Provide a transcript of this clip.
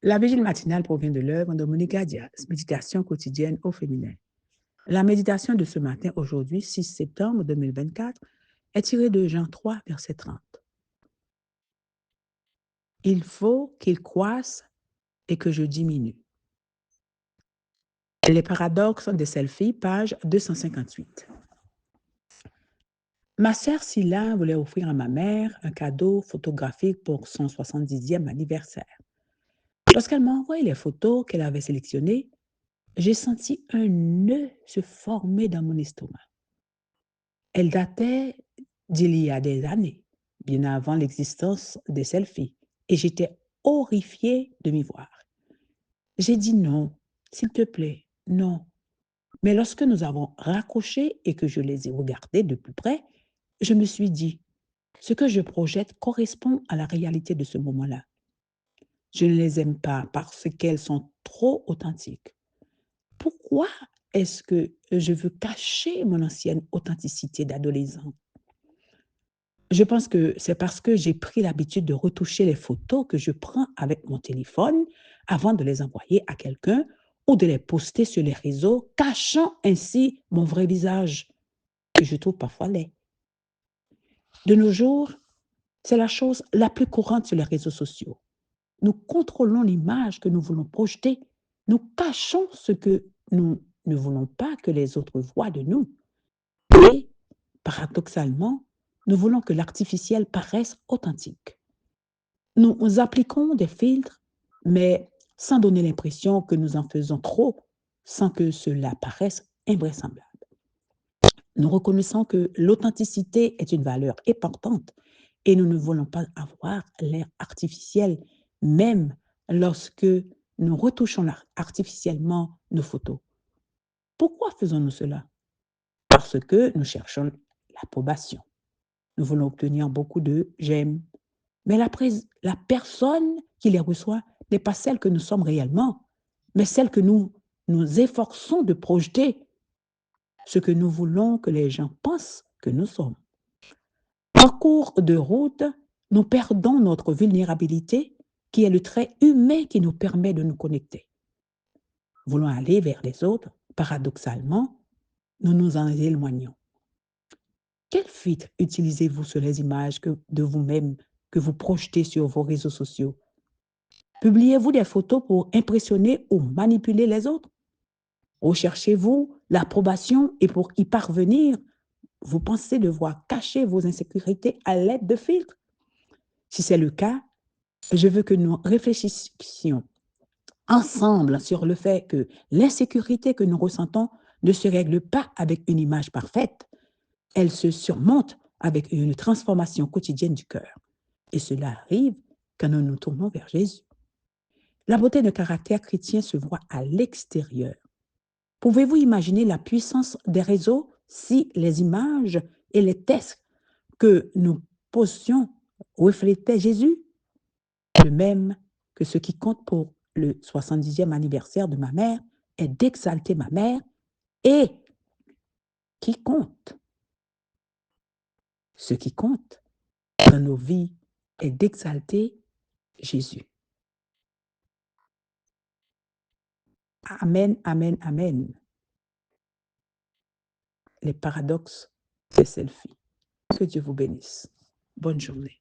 La vigile matinale provient de l'œuvre de Monica Diaz, Méditation quotidienne au féminin. La méditation de ce matin, aujourd'hui, 6 septembre 2024, est tirée de Jean 3, verset 30. Il faut qu'il croisse et que je diminue. Les paradoxes des selfies, page 258. Ma sœur Scylla voulait offrir à ma mère un cadeau photographique pour son 70e anniversaire. Lorsqu'elle m'a envoyé les photos qu'elle avait sélectionnées, j'ai senti un nœud se former dans mon estomac. Elle datait d'il y a des années, bien avant l'existence des selfies, et j'étais horrifiée de m'y voir. J'ai dit non, s'il te plaît, non. Mais lorsque nous avons raccroché et que je les ai regardées de plus près, je me suis dit, ce que je projette correspond à la réalité de ce moment-là. Je ne les aime pas parce qu'elles sont trop authentiques. Pourquoi est-ce que je veux cacher mon ancienne authenticité d'adolescent? Je pense que c'est parce que j'ai pris l'habitude de retoucher les photos que je prends avec mon téléphone avant de les envoyer à quelqu'un ou de les poster sur les réseaux, cachant ainsi mon vrai visage, que je trouve parfois laid. De nos jours, c'est la chose la plus courante sur les réseaux sociaux. Nous contrôlons l'image que nous voulons projeter. Nous cachons ce que nous ne voulons pas que les autres voient de nous. Et, paradoxalement, nous voulons que l'artificiel paraisse authentique. Nous appliquons des filtres, mais sans donner l'impression que nous en faisons trop, sans que cela paraisse invraisemblable. Nous reconnaissons que l'authenticité est une valeur importante et nous ne voulons pas avoir l'air artificiel, même lorsque nous retouchons artificiellement nos photos. Pourquoi faisons-nous cela? Parce que nous cherchons l'approbation. Nous voulons obtenir beaucoup de j'aime. Mais la personne qui les reçoit n'est pas celle que nous sommes réellement, mais celle que nous nous efforçons de projeter, ce que nous voulons que les gens pensent que nous sommes. En cours de route, nous perdons notre vulnérabilité, qui est le trait humain qui nous permet de nous connecter. Voulant aller vers les autres, paradoxalement, nous nous en éloignons. Quel filtre utilisez-vous sur les images de vous-même que vous projetez sur vos réseaux sociaux? Publiez-vous des photos pour impressionner ou manipuler les autres? Recherchez-vous l'approbation et pour y parvenir, vous pensez devoir cacher vos insécurités à l'aide de filtres? Si c'est le cas, je veux que nous réfléchissions ensemble sur le fait que l'insécurité que nous ressentons ne se règle pas avec une image parfaite. Elle se surmonte avec une transformation quotidienne du cœur. Et cela arrive quand nous nous tournons vers Jésus. La beauté de caractère chrétien se voit à l'extérieur. Pouvez-vous imaginer la puissance des réseaux si les images et les textes que nous posions reflétaient Jésus? De même que ce qui compte pour le 70e anniversaire de ma mère est d'exalter ma mère et qui compte, ce qui compte dans nos vies est d'exalter Jésus. Amen, amen, amen. Les paradoxes des selfies. Que Dieu vous bénisse. Bonne journée.